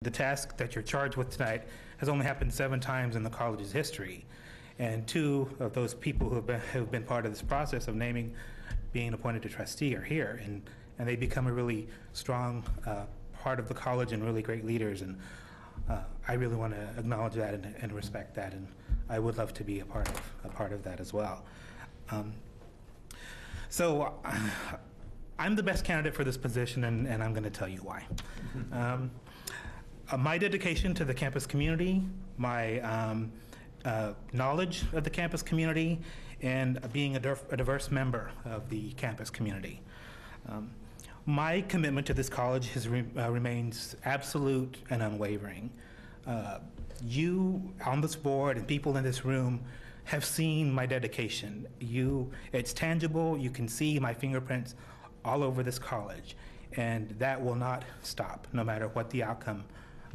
The task that you're charged with tonight has only happened 7 times in the college's history. And 2 of those people who have been part of this process of being appointed a trustee are here. And they become a really strong part of the college and really great leaders. And I really want to acknowledge that and respect that. And I would love to be a part of that as well. So I'm the best candidate for this position, and I'm going to tell you why. My dedication to the campus community, my knowledge of the campus community, and being a diverse member of the campus community. My commitment to this college remains absolute and unwavering. You on this board and people in this room have seen my dedication. It's tangible. You can see my fingerprints all over this college, and that will not stop, no matter what the outcome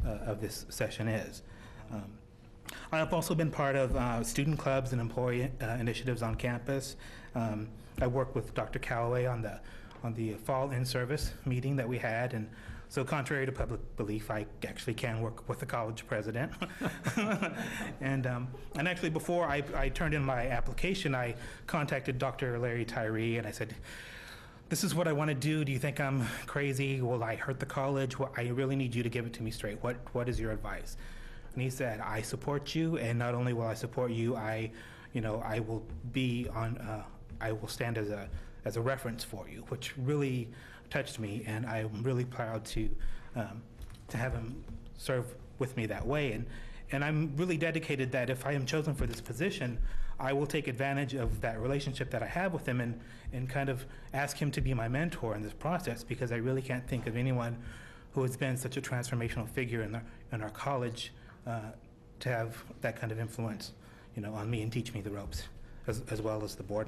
of this session is. I have also been part of student clubs and employee initiatives on campus. I worked with Dr. Calloway on the fall in-service meeting that we had, and so contrary to public belief, I actually can work with the college president. And actually, before I turned in my application, I contacted Dr. Larry Tyree, and I said, "This is what I want to do. Do you think I'm crazy? Will I hurt the college? Well, I really need you to give it to me straight. What is your advice?" And he said, "I support you, and not only will I support you, I will be on. I will stand as a reference for you," which really touched me, and I'm really proud to have him serve with me that way. And I'm really dedicated that if I am chosen for this position, I will take advantage of that relationship that I have with him and kind of ask him to be my mentor in this process, because I really can't think of anyone who has been such a transformational figure in our college to have that kind of influence, on me and teach me the ropes, as well as the board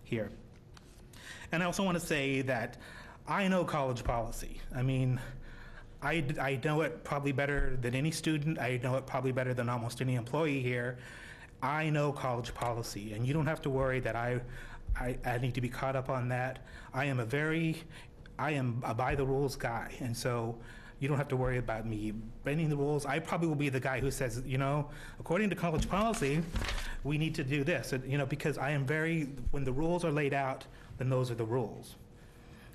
here. And I also want to say that I know college policy. I mean, I know it probably better than any student. I know it probably better than almost any employee here. I know college policy, and you don't have to worry that I need to be caught up on that. I am a by the rules guy, and so you don't have to worry about me bending the rules. I probably will be the guy who says, according to college policy, we need to do this, because I am when the rules are laid out, then those are the rules,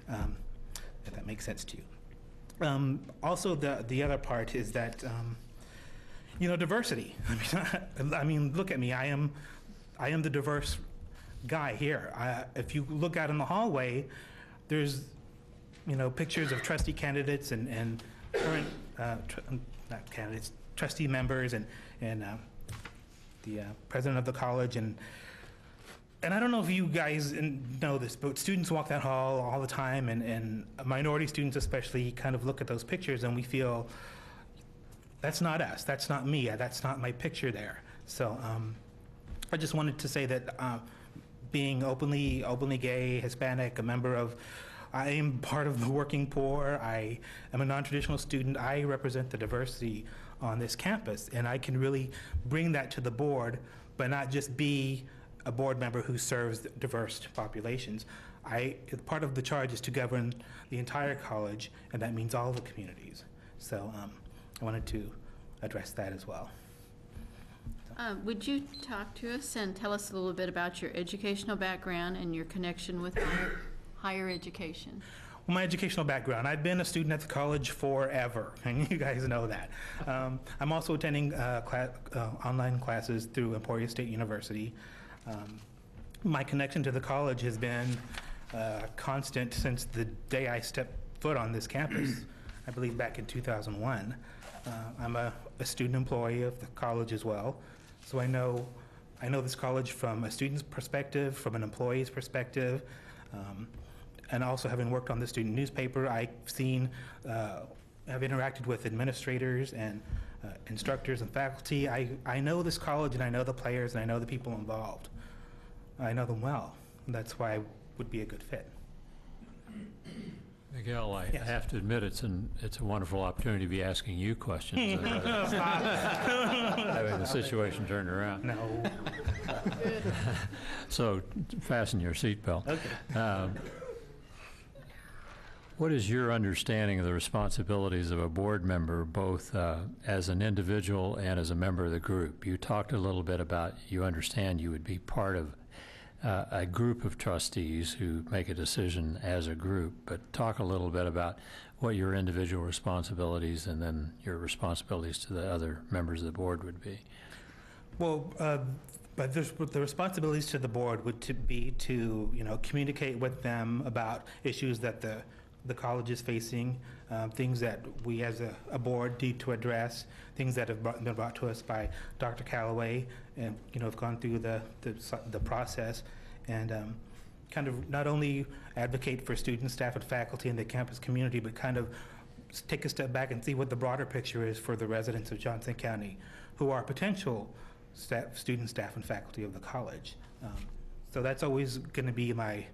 if that makes sense to you. Also, the other part is that, diversity. I mean, look at me. I am the diverse guy here. If you look out in the hallway, there's, pictures of trustee candidates and current, not candidates, trustee members and the president of the college. And I don't know if you guys know this, but students walk that hall all the time, and minority students especially kind of look at those pictures and we feel, that's not us, that's not me, that's not my picture there. So I just wanted to say that being openly gay, Hispanic, I am part of the working poor, I am a non-traditional student, I represent the diversity on this campus, and I can really bring that to the board, but not just be a board member who serves diverse populations. Part of the charge is to govern the entire college, and that means all the communities. So I wanted to address that as well. Would you talk to us and tell us a little bit about your educational background and your connection with higher education? Well, my educational background, I've been a student at the college forever, and you guys know that. I'm also attending online classes through Emporia State University. My connection to the college has been constant since the day I stepped foot on this campus, I believe back in 2001. I'm a student employee of the college as well, so I know this college from a student's perspective, from an employee's perspective, and also having worked on the student newspaper, I've interacted with administrators and instructors and faculty. I know this college, and I know the players, and I know the people involved. I know them well. That's why I would be a good fit. Miguel, I Yes. have to admit it's a wonderful opportunity to be asking you questions. Having the situation turned around. No. So fasten your seatbelt. Okay. What is your understanding of the responsibilities of a board member, both as an individual and as a member of the group? You talked a little bit about, you understand you would be part of a group of trustees who make a decision as a group, but talk a little bit about what your individual responsibilities and then your responsibilities to the other members of the board would be. Well, but the responsibilities to the board would be to, communicate with them about issues that the college is facing, things that we as a board need to address, things that have been brought to us by Dr. Calloway, and have gone through the process, and kind of not only advocate for students, staff, and faculty in the campus community, but kind of take a step back and see what the broader picture is for the residents of Johnson County, who are potential students, staff, and faculty of the college. So that's always going to be my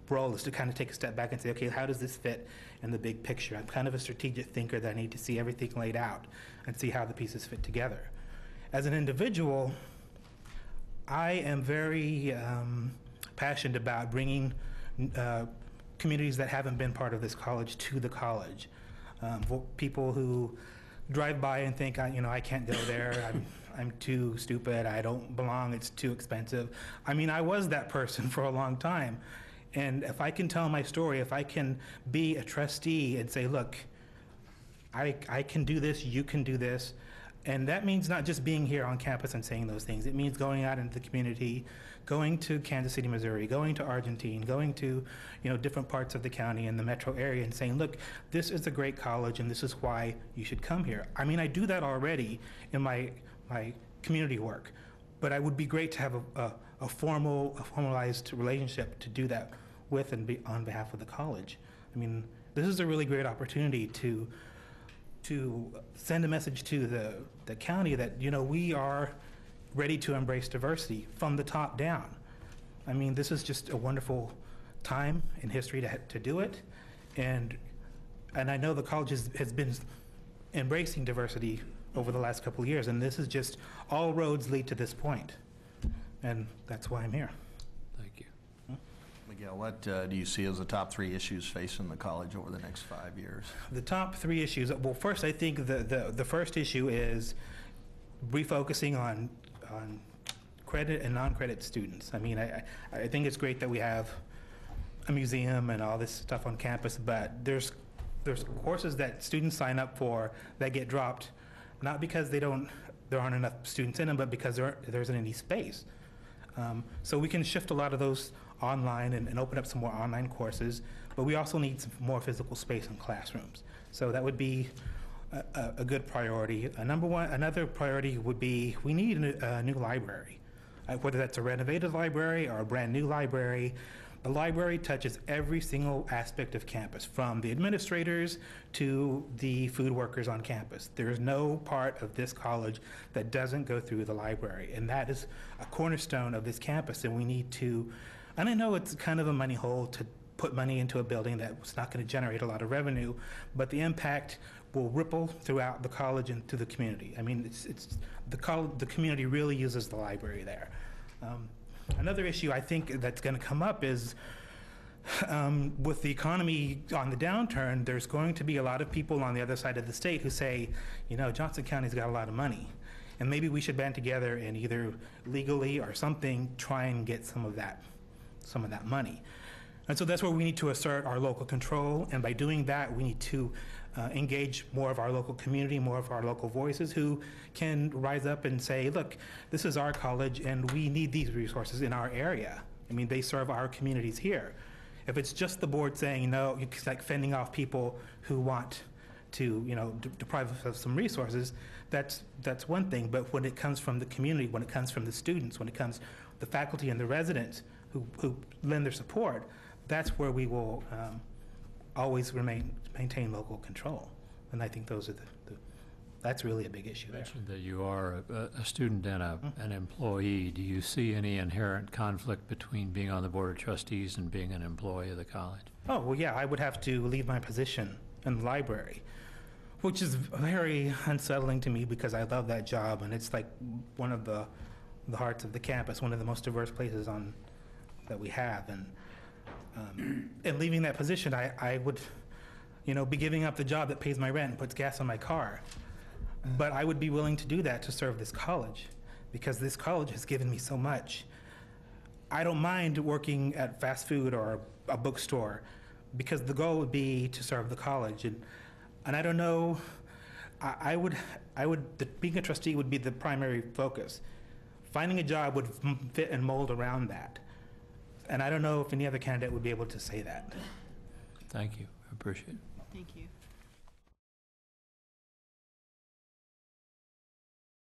role, is to kind of take a step back and say, okay, how does this fit in the big picture? I'm kind of a strategic thinker that I need to see everything laid out and see how the pieces fit together. As an individual, I am very passionate about bringing communities that haven't been part of this college to the college. People who drive by and think, I can't go there, I'm too stupid, I don't belong, it's too expensive. I mean, I was that person for a long time. And if I can tell my story, if I can be a trustee and say, look, I can do this, you can do this. And that means not just being here on campus and saying those things. It means going out into the community, going to Kansas City, Missouri, going to Argentine, going to different parts of the county and the metro area and saying, look, this is a great college and this is why you should come here. I mean, I do that already in my community work, but it would be great to have a formalized relationship to do that with and be on behalf of the college. I mean, this is a really great opportunity to send a message to the county that, we are ready to embrace diversity from the top down. I mean, this is just a wonderful time in history to do it. And I know the college has been embracing diversity over the last couple of years, and this is just, all roads lead to this point. And that's why I'm here. Thank you. Miguel, what do you see as the top 3 issues facing the college over the next 5 years? The top 3 issues, well, first, I think the first issue is refocusing on credit and non-credit students. I mean, I think it's great that we have a museum and all this stuff on campus, but there's courses that students sign up for that get dropped, not because there aren't enough students in them, but because there isn't any space. So we can shift a lot of those online and open up some more online courses, but we also need some more physical space in classrooms. So that would be a good priority. Another priority would be, we need a new library, whether that's a renovated library or a brand new library. The library touches every single aspect of campus, from the administrators to the food workers on campus. There is no part of this college that doesn't go through the library, and that is a cornerstone of this campus, and we need to, and I know it's kind of a money hole to put money into a building that's not going to generate a lot of revenue, but the impact will ripple throughout the college and to the community. I mean, the community really uses the library there. Another issue I think that's going to come up is with the economy on the downturn, there's going to be a lot of people on the other side of the state who say, Johnson County's got a lot of money, and maybe we should band together and either legally or something try and get some of that money. And so that's where we need to assert our local control, and by doing that, we need to engage more of our local community, more of our local voices who can rise up and say, look, this is our college and we need these resources in our area. I mean, they serve our communities here. If it's just the board saying no, it's like fending off people who want to, deprive us of some resources, that's one thing. But when it comes from the community, when it comes from the students, when it comes the faculty and the residents who lend their support, that's where we will always maintain local control. And I think those are that's really a big issue You there. mentioned that you are a student and an employee. Do you see any inherent conflict between being on the Board of Trustees and being an employee of the college? Oh, well, yeah, I would have to leave my position in the library, which is very unsettling to me because I love that job, and it's like one of the hearts of the campus, one of the most diverse places that we have. And And leaving that position, I would, be giving up the job that pays my rent and puts gas on my car. But I would be willing to do that to serve this college, because this college has given me so much. I don't mind working at fast food or a bookstore, because the goal would be to serve the college. And I don't know, being a trustee would be the primary focus. Finding a job would fit and mold around that. And I don't know if any other candidate would be able to say that. Thank you. I appreciate it. Thank you.